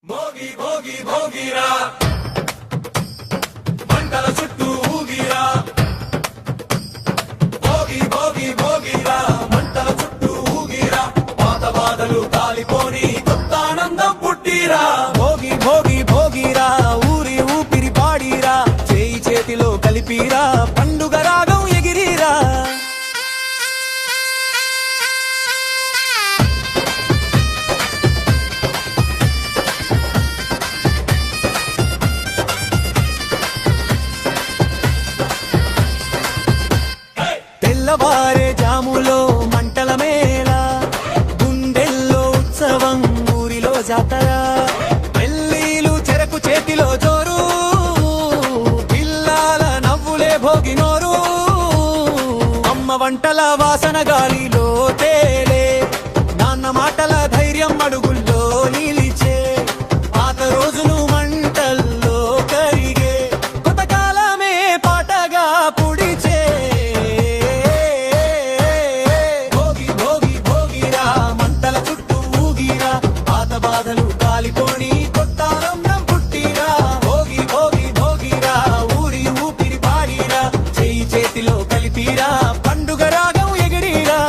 భోగి భోగి భోగిరా మంటల చుట్టూ ఊగిరా భోగి భోగి భోగిరా మంటల చుట్టూ ఊగిరా పాత బాధలు కాలిపోని కొత్త ఆనందం పుట్టిరా భోగి భోగి భోగిరా ఊరి ఊపిరి పాడిరా చేయి చేతిలో కలిపిరా పండుగ రాగం ఎగిరిరా తెల్లవారే జాములో మంటల మేళ గుండెల్లో ఉత్సవం ఊరిలో జాతర పెళ్ళిలు చెరకు చేతిలో జోరు పిల్లాల నవ్వులే భోగినోరు అమ్మ వంటల వాసన గాలిలో తేలే నాన్న మాటల ధైర్యం అడుగుల్లో నిలిచే పాత రోజులు మంటల్లో కరిగే కొత్త కాలమే పాటగా పుడిచే బాధలు కాలిపోని కొత్త ఆనందం పుట్టిరా భోగి భోగి భోగిరా ఊరి ఊపిరి పాడిరా చేయి చేతిలో కలిపిరా పండుగ రాగం ఎగిరిరా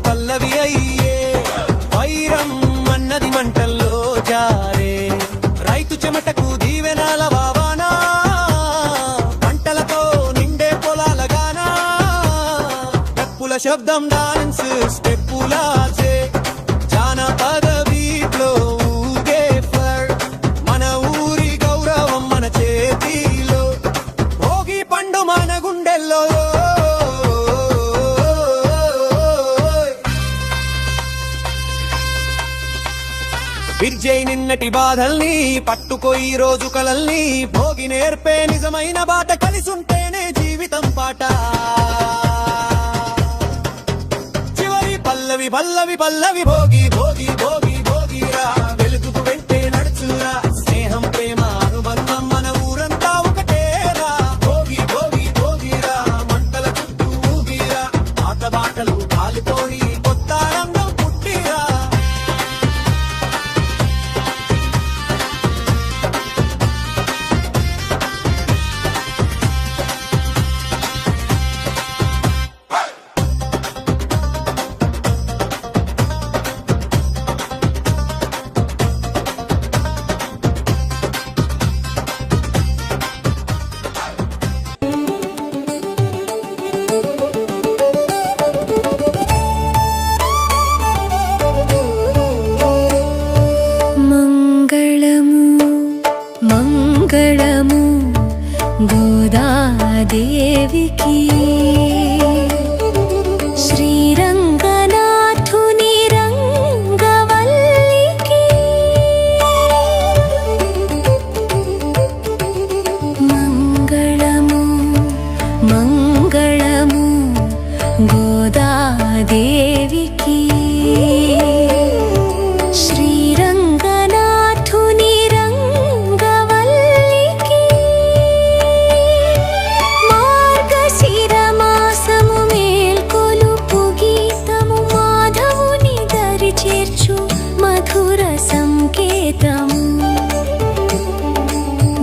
పల్లవి అయ్యే వైరం అన్నది మంటల్లో జారే రైతు చెమటకు దీవెనాల వావానా పంటలతో నిండే పొలాల గానా డప్పుల శబ్దం డాన్స్ స్టెప్పులాచే జానపద బీట్లో ఊగే ఫ్లర్ మన ఊరి గౌరవం మన చేతిలో భోగి పండు మన గుండెల్లో విర్జయ్ నిన్నటి బాధల్ని పట్టుకో ఈ రోజు కలల్ని భోగి నేర్పే నిజమైన బాట కలిసుంటేనే జీవితం పాట చివరి పల్లవి పల్లవి పల్లవి భోగి భోగి భోగి భోగిరా వెలుగుకు వెంటే నడుచురా స్నేహం ప్రేమ అనుబంధం మన ఊరంతా ఒకటేరా భోగి భోగి భోగిరా మంటల చుట్టూ ఊగిరా పాత బాటలు కాలిపోయి కొత్త ఆనందం పుట్టిరా మంగళము గోదాదేవికి శ్రీరంగనాథుని రంగవల్లికి మంగళము మంగళము గోదాదేవికి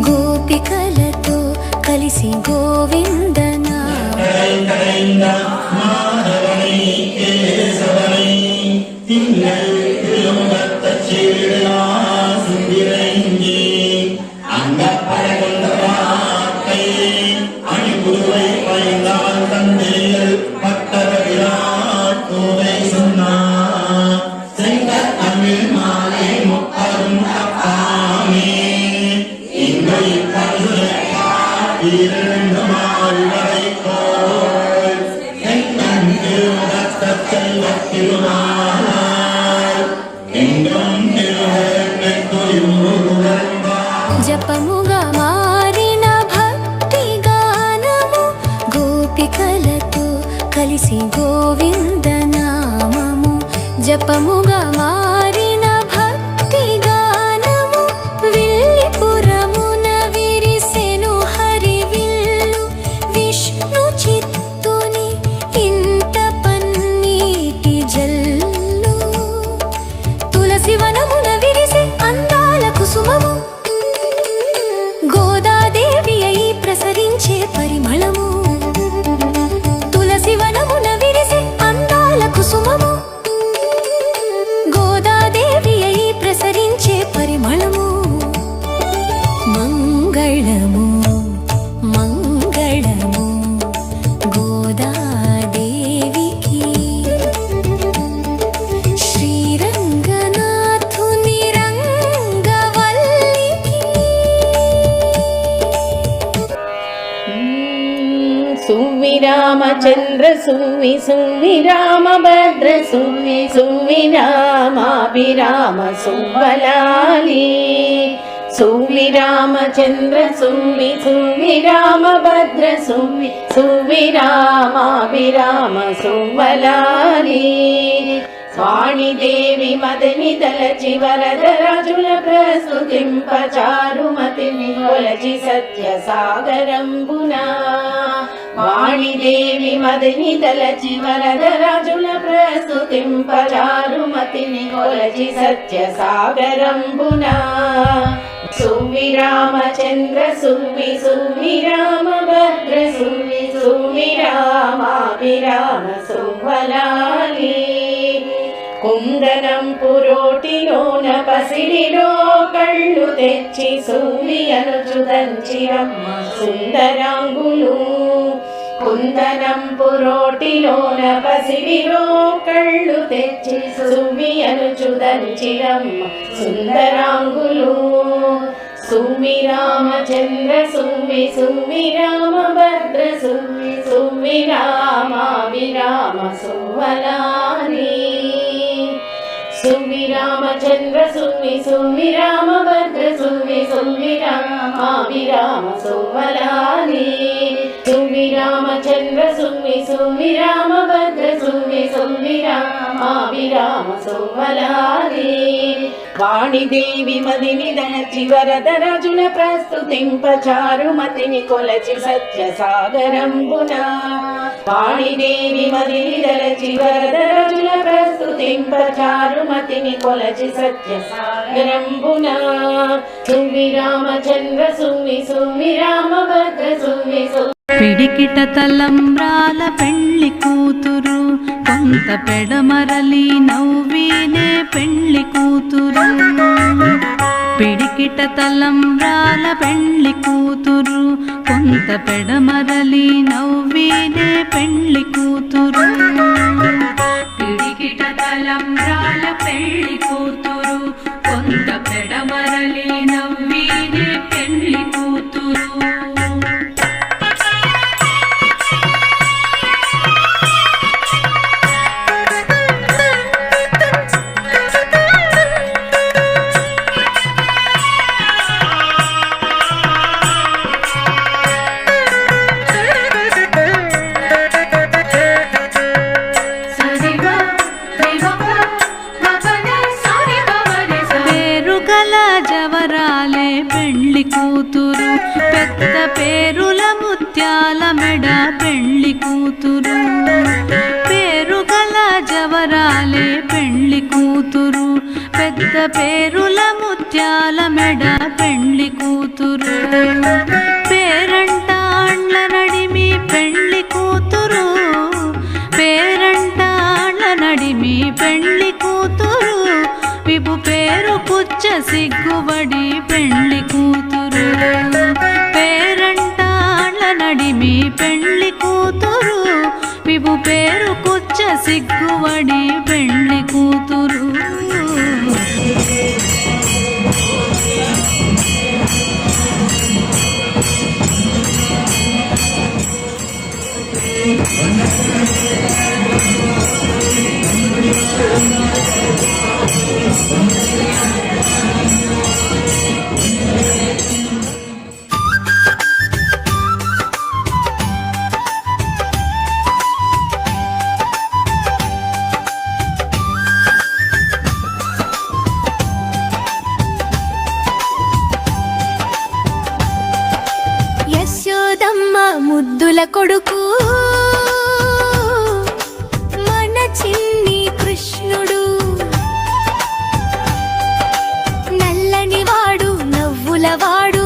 గోపికలతో కలిసి గోవిందనా జపముగా మారిన భక్తి గానము గోపికలతో కలిసి గోవిందనామము జపముగా మారిన భక్తి గానము విల్లిపురమున విరిసెను హరివిల్లు విష్ణు చిత్తుని ఇంత పన్నీటి జల్లు తులసి వనమున విరిసే అందాల కుసుమము గోదాదేవి అయి ప్రసరించే పరిమళము తులసి వనమున విరిసే అందాల కుసుమము గోదాదేవి అయి ప్రసరించే పరిమళము మంగళము మంగళము గోదాదేవికి శ్రీరంగనాథుని రంగవల్లికి సువి రామచంద్ర సువి రామభద్ర సువి రామాభిరామ సువ్వలాలి సువి రామచంద్ర సువి రామభద్ర సువి రామాభిరామ సువ్వలాలి వాణిదేవి మదని తలచి వరదరాజుల ప్రస్తుతింప చారుమతిని కొలచి సత్య సాగరంబున వాణిదేవి మదని తలచి వరదరాజుల ప్రస్తుతింప చారుమతిని కొలచి సత్య సాగరంబున సువి రామచంద్ర సువి రామభద్ర సువి రామాభిరామ సువ్వలాలి కుందనం పురోటిలోన పసిడిలో కళ్ళు తెచ్చి సూవి అనుచుదంచిరమ్మ సుందరాంగులు కుందనం పురోటిలోన పసిడిలో కళ్ళు తెచ్చి సూవి అనుచుదంచిరమ్మ సుందరాంగులు సువి రామచంద్ర సువి రామభద్ర సువి రామాభిరామ సువ్వలాలి సువి రామచంద్ర సువి రామభద్ర సువి రామాభిరామ సువ్వలాలి సువి రామచంద్ర సువి రామభద్ర సువి రామాభిరామ సువ్వలాలి వాణిదేవి మదిని దళచి వరదరాజుల ప్రస్తుతింప చారుమతిని కొలచి సత్య సాగరంబున వాణిదేవి మదిని దళచి వరదరాజుల ప్రస్తుతింప చారుమతిని కొలచి సత్య సాగరంబున సువి రామచంద్ర సువి రామభద్ర సువి పిడికిట తలంబ్రాల పెళ్లి కూతురు కొంత పెడమరలి నవ్వినే పెళ్లి కూతురు పిడికిట తలంబ్రాల పెళ్లి కూతురు కొంత పెడమరలి నవ్వినే పెళ్లి కూతురు పిడికిట తలంబ్రాల పెళ్లి కూతురు కొంత పెడమరలి నవ్వినే పెళ్లి కూతురు జవరాలే పెళ్లి కూతురు పెద్ద పేరుల ముత్యాల మెడ పెళ్లి కూతురు పేరుగల జవరాలే పెళ్లి కూతురు పెద్ద పేరుల ముత్యాల మెడ పెళ్లి కూతురు పేరంటాండ్ల నడిమి పెళ్లి కూతురు పేరంటాండ్ల నడిమి పెళ్లి కూతురు విభు పేరు పుచ్చ సిగ్గుబడి పెళ్లి కూతురు పేరంటాళ్ళ నడిమి పెళ్లి కూతురు విభు పేరు కుచ్చ సిగ్గుబడి పెళ్లి కూతురు కొడుకు మన చిన్ని కృష్ణుడు నల్లని వాడు నవ్వుల వాడు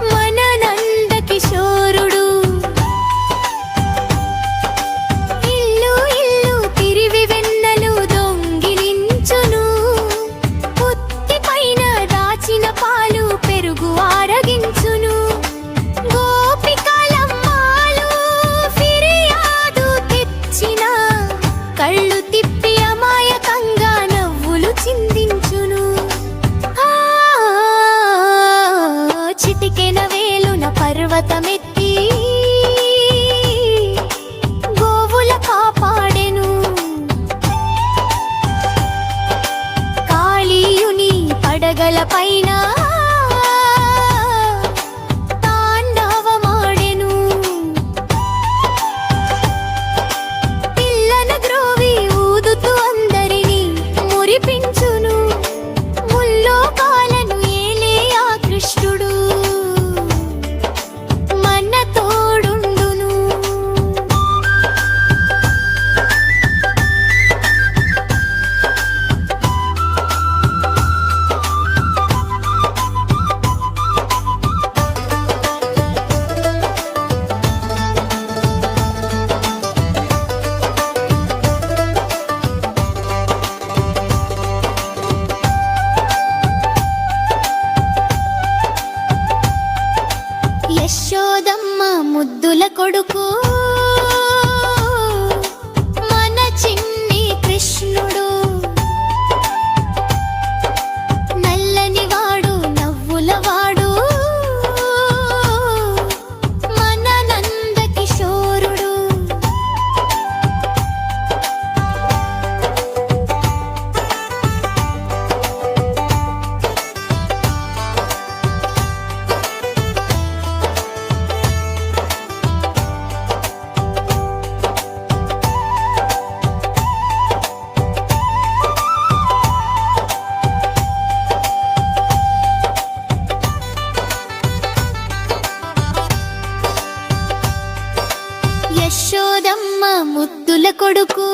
మన నంద కిశోరుడు ఇల్లు ఇల్లు తిరివి వెన్నెలు దొంగిలించును పుత్తి పైన దాచిన పాలు పెరుగు ఆరగించును గోపికలమ్మాలు ఫిర్యాదు తెచ్చిన కళ్ళు తిప్పి అమాయకంగా నవ్వులు చిందించును చిటికెన వేలున పర్వతమెత్తి గోవుల కాపాడెను కాళీయుని పడగల పైన తాండవమాడెను పిల్లన గ్రోవి ఊదుతూ అందరినీ మురిపించును ముల్లోకాలను ఏలే ఆ కృష్ణుడు మన తోడుండును యశోదమ్మ ముద్దుల కొడుకు మన చిన్ని కృష్ణుడు నల్లని వాడు నవ్వుల వాడు మన నంద కిశోరుడు యశోదమ్మ ముద్దుల కొడుకు